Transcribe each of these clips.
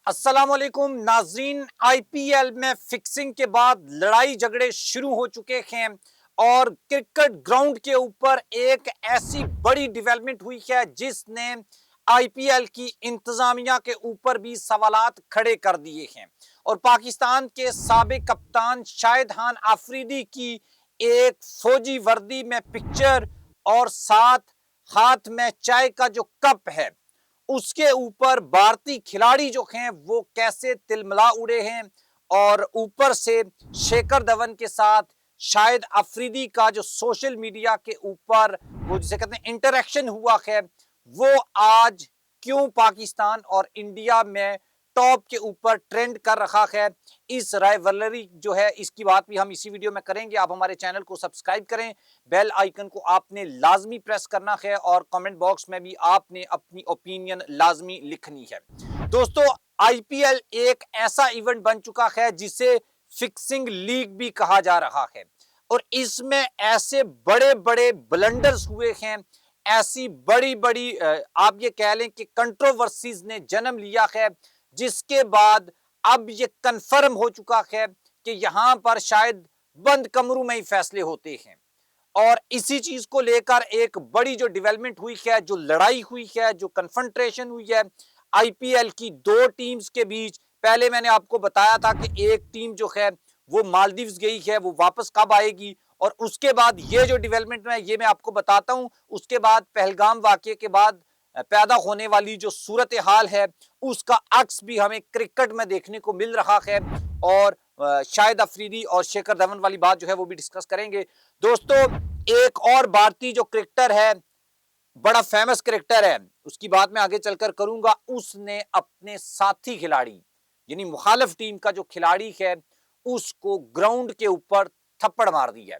अस्सलाम वालेकुम नाज़रीन। आईपीएल में फिक्सिंग के बाद लड़ाई झगड़े शुरू हो चुके हैं और क्रिकेट ग्राउंड के ऊपर एक ऐसी बड़ी डेवलपमेंट हुई है जिसने आईपीएल की इंतजामिया के ऊपर भी सवालात खड़े कर दिए हैं। और पाकिस्तान के साबिक कप्तान शाहिद खान आफरीदी की एक फौजी वर्दी में पिक्चर और साथ हाथ में चाय का जो कप है उसके ऊपर भारतीय खिलाड़ी जो हैं वो कैसे तिलमिला उड़े हैं। और ऊपर से शेखर धवन के साथ शाहिद अफरीदी का जो सोशल मीडिया के ऊपर वो जिसे कहते हैं इंटरेक्शन हुआ है वो आज क्यों पाकिस्तान और इंडिया में टॉप के ऊपर ट्रेंड कर रहा है। इस राइवलरी जो है इसकी बात भी हम इसी वीडियो में करेंगे। आप हमारे चैनल को सब्सक्राइब करें, बेल आइकन को आपने लाजमी प्रेस करना है और कमेंट बॉक्स में भी आपने अपनी ओपिनियन लाजमी लिखनी है। दोस्तों, आईपीएल एक ऐसा इवेंट बन चुका है जिसे फिक्सिंग लीग भी कहा जा रहा है और इसमें ऐसे बड़े बड़े ब्लंडर्स हुए हैं, ऐसी बड़ी बड़ी आप ये कह लें कि कंट्रोवर्सीज ने जन्म लिया है, जिसके बाद अब ये कंफर्म हो चुका है कि यहां पर शायद बंद कमरों में ही फैसले होते हैं। और इसी चीज को लेकर एक बड़ी जो डेवलपमेंट हुई है, जो लड़ाई हुई है, जो कन्फ्रंट्रेशन हुई है आईपीएल की दो टीम्स के बीच। पहले मैंने आपको बताया था कि एक टीम जो है वो मालदीव्स गई है, वो वापस कब आएगी। और उसके बाद ये जो डेवलपमेंट है ये मैं आपको बताता हूं। उसके बाद पहलगाम वाकये के बाद पैदा होने वाली जो सूरत हाल है उसका अक्स भी हमें क्रिकेट में देखने को मिल रहा है। और शाहिद अफरीदी और शेखर धवन वाली बात जो है वो भी डिस्कस करेंगे। दोस्तों, एक और भारतीय जो क्रिकेटर है, बड़ा फेमस क्रिकेटर है, उसकी बात मैं आगे चलकर करूंगा। उसने अपने साथी खिलाड़ी यानी मुखालिफ टीम का जो खिलाड़ी है उसको ग्राउंड के ऊपर थप्पड़ मार दी है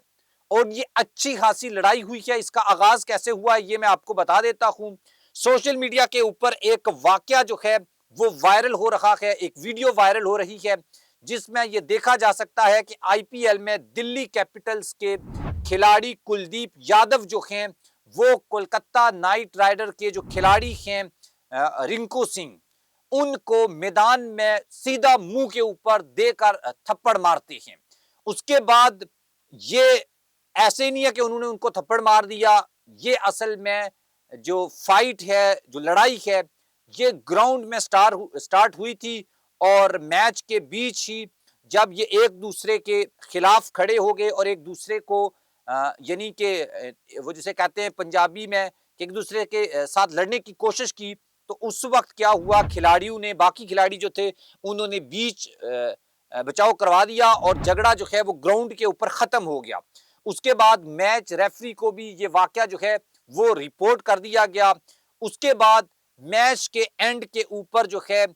और ये अच्छी खासी लड़ाई हुई है। इसका आगाज कैसे हुआ ये मैं आपको बता देता हूं। सोशल मीडिया के ऊपर एक वाकया जो है वो वायरल हो रहा है, एक वीडियो वायरल हो रही है जिसमें यह देखा जा सकता है कि आईपीएल में दिल्ली कैपिटल्स के खिलाड़ी कुलदीप यादव जो हैं वो कोलकाता नाइट राइडर के जो खिलाड़ी हैं रिंकू सिंह, उनको मैदान में सीधा मुंह के ऊपर देकर थप्पड़ मारते हैं। उसके बाद ये ऐसे नहीं है कि उन्होंने उनको थप्पड़ मार दिया, ये असल में जो फाइट है, जो लड़ाई है, ये ग्राउंड में स्टार्ट हुई थी और मैच के बीच ही जब ये एक दूसरे के खिलाफ खड़े हो गए और एक दूसरे को यानी कि वो जिसे कहते हैं पंजाबी में कि एक दूसरे के साथ लड़ने की कोशिश की, तो उस वक्त क्या हुआ, खिलाड़ियों ने, बाकी खिलाड़ी जो थे उन्होंने बीच बचाव करवा दिया और झगड़ा जो है वो ग्राउंड के ऊपर खत्म हो गया। उसके बाद मैच रेफरी को भी ये वाकया जो है वो रिपोर्ट कर दिया गया। उसके बाद मैच के एंड के ऊपर जो है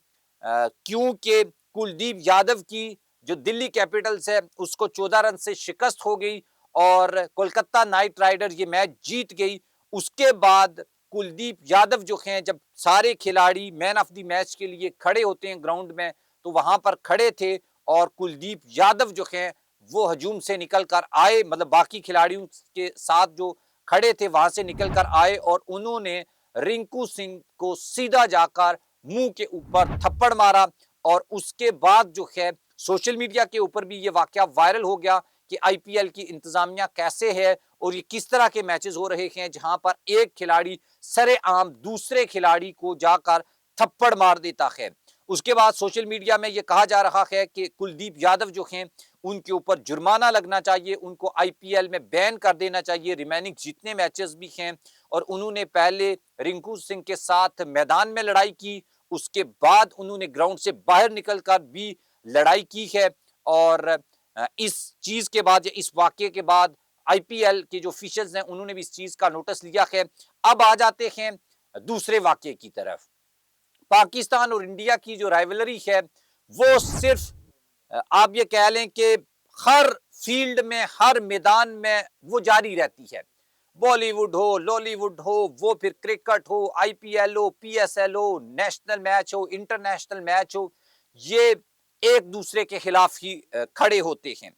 क्योंकि कुलदीप यादव की जो दिल्ली कैपिटल्स है उसको 14 रन से शिकस्त हो गई और कोलकाता नाइट राइडर ये मैच जीत गई। उसके बाद कुलदीप यादव जो हैं, जब सारे खिलाड़ी मैन ऑफ द मैच के लिए खड़े होते हैं ग्राउंड में, तो वहां पर खड़े थे और कुलदीप यादव जो हैं वो हजूम से निकल कर आए, मतलब बाकी खिलाड़ियों के साथ जो खड़े थे वहां से निकल कर आए और उन्होंने रिंकू सिंह को सीधा जाकर मुंह के ऊपर थप्पड़ मारा। और उसके बाद जो है सोशल मीडिया के ऊपर भी ये वाकया वायरल हो गया कि आईपीएल की इंतजामिया कैसे है और ये किस तरह के मैचेस हो रहे हैं जहां पर एक खिलाड़ी सरेआम दूसरे खिलाड़ी को जाकर थप्पड़ मार देता है। उसके बाद सोशल मीडिया में यह कहा जा रहा है कि कुलदीप यादव जो हैं उनके ऊपर जुर्माना लगना चाहिए, उनको आईपीएल में बैन कर देना चाहिए, रिमेनिंग जितने मैचेस भी हैं। और उन्होंने पहले रिंकू सिंह के साथ मैदान में लड़ाई की, उसके बाद उन्होंने ग्राउंड से बाहर निकलकर भी लड़ाई की है। और इस चीज के बाद या इस वाक्य के बाद आईपीएल के जो ऑफिशियल्स हैं उन्होंने भी इस चीज का नोटिस लिया है। अब आ जाते हैं दूसरे वाक्य की तरफ। पाकिस्तान और इंडिया की जो राइवलरी है वो सिर्फ आप ये कह लें कि हर फील्ड में, हर मैदान में वो जारी रहती है। बॉलीवुड हो, लॉलीवुड हो, वो फिर क्रिकेट हो, आईपीएल हो, पीएसएल हो, नेशनल मैच हो, इंटरनेशनल मैच हो, ये एक दूसरे के खिलाफ ही खड़े होते हैं।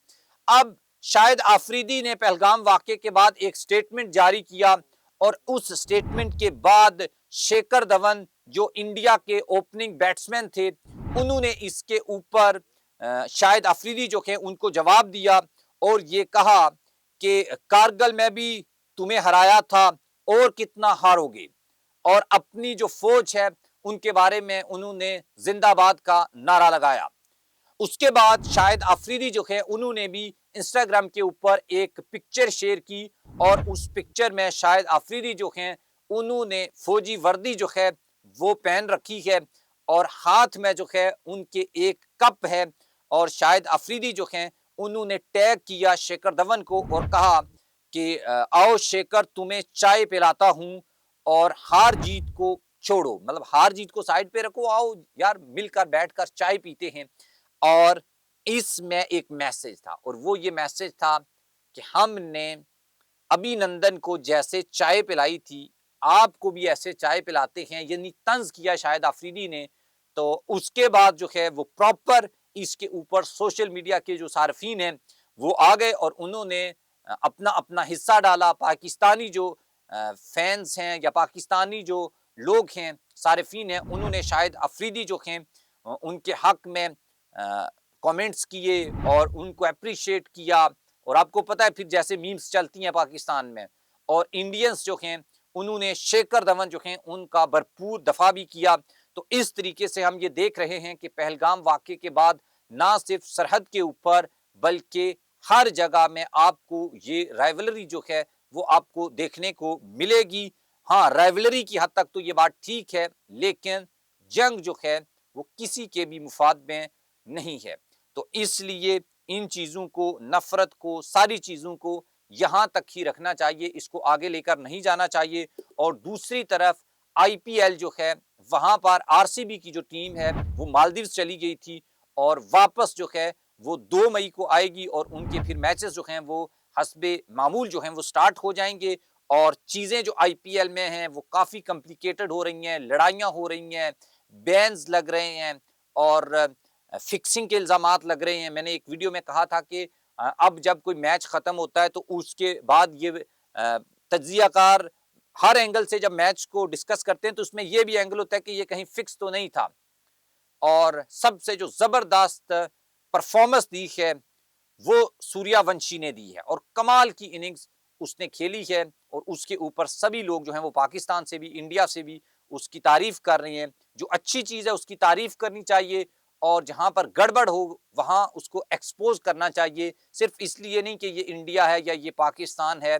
अब शाहिद आफरीदी ने पहलगाम वाकये के बाद एक स्टेटमेंट जारी किया और उस स्टेटमेंट के बाद शेखर धवन जो इंडिया के ओपनिंग बैट्समैन थे उन्होंने इसके ऊपर शाहिद अफरीदी जो है उनको जवाब दिया और ये कहा कि कारगिल में भी तुम्हें हराया था और कितना हारोगे। और अपनी जो फौज है उनके बारे में उन्होंने जिंदाबाद का नारा लगाया। उसके बाद शाहिद अफरीदी जो है उन्होंने भी इंस्टाग्राम के ऊपर एक पिक्चर शेयर की और उस पिक्चर में शाहिद अफरीदी जो हैं उन्होंने फौजी वर्दी जो है वो पहन रखी है और हाथ में जो है उनके एक कप है और शाहिद अफरीदी जो हैं उन्होंने टैग किया शेखर धवन को और कहा कि आओ शेखर तुम्हें चाय पिलाता हूं और हार जीत को छोड़ो, मतलब हार जीत को साइड पे रखो, आओ यार मिलकर बैठकर चाय पीते हैं। और इसमें एक मैसेज था और वो ये मैसेज था कि हमने अभिनंदन को जैसे चाय पिलाई थी आपको भी ऐसे चाय पिलाते हैं, यानी तंज किया शायद अफरीदी ने। तो उसके बाद जो है वो प्रॉपर इसके ऊपर सोशल मीडिया के जो सार्फिन हैं वो आ गए और उन्होंने अपना अपना हिस्सा डाला। पाकिस्तानी जो फैंस हैं या पाकिस्तानी जो लोग हैं सार्फिन हैं उन्होंने शायद अफरीदी जो हैं उनके हक में कमेंट्स किए और उनको अप्रिशिएट किया। और आपको पता है फिर जैसे मीम्स चलती हैं पाकिस्तान में, और इंडियंस जो हैं उन्होंने शेखर धवन जो हैं उनका भरपूर दफा भी किया। तो इस तरीके से हम ये देख रहे हैं कि पहलगाम वाक़े के बाद ना सिर्फ सरहद के ऊपर बल्कि हर जगह में आपको ये राइवलरी जो है वो आपको देखने को मिलेगी। हाँ, राइवलरी की हद तक तो ये बात ठीक है, लेकिन जंग जो है वो किसी के भी मुफाद में नहीं है। तो इसलिए इन चीजों को, नफरत को, सारी चीजों को यहां तक ही रखना चाहिए, इसको आगे लेकर नहीं जाना चाहिए। और दूसरी तरफ आईपीएल जो है वहां पर आरसीबी की जो टीम है वो मालदीव चली गई थी और वापस जो है वो 2 मई को आएगी और उनके फिर मैचेस जो हैं वो हस्बे मामूल जो हैं वो स्टार्ट हो जाएंगे। और चीजें जो आईपीएल में हैं वो काफी कॉम्प्लिकेटेड हो रही हैं, लड़ाइयां हो रही हैं, बैन्स लग रहे हैं और फिक्सिंग के इल्जामात लग रहे हैं। मैंने एक वीडियो में कहा था कि अब जब कोई मैच खत्म होता है तो उसके बाद ये तज्जियाकार हर एंगल से जब मैच को डिस्कस करते हैं तो उसमें ये भी एंगल होता है कि ये कहीं फिक्स तो नहीं था। और सबसे जो जबरदस्त परफॉर्मेंस दी है वो सूर्यवंशी ने दी है और कमाल की इनिंग्स उसने खेली है और उसके ऊपर सभी लोग जो हैं वो पाकिस्तान से भी, इंडिया से भी उसकी तारीफ कर रहे हैं। जो अच्छी चीज है उसकी तारीफ करनी चाहिए और जहां पर गड़बड़ हो वहां उसको एक्सपोज करना चाहिए। सिर्फ इसलिए नहीं कि ये इंडिया है या ये पाकिस्तान है।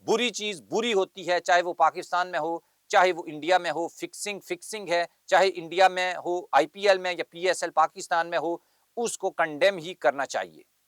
बुरी चीज बुरी होती है, चाहे वो पाकिस्तान में हो चाहे वो इंडिया में हो। फिक्सिंग फिक्सिंग है, चाहे इंडिया में हो, आईपीएल में या पीएसएल पाकिस्तान में हो, उसको कंडेम ही करना चाहिए।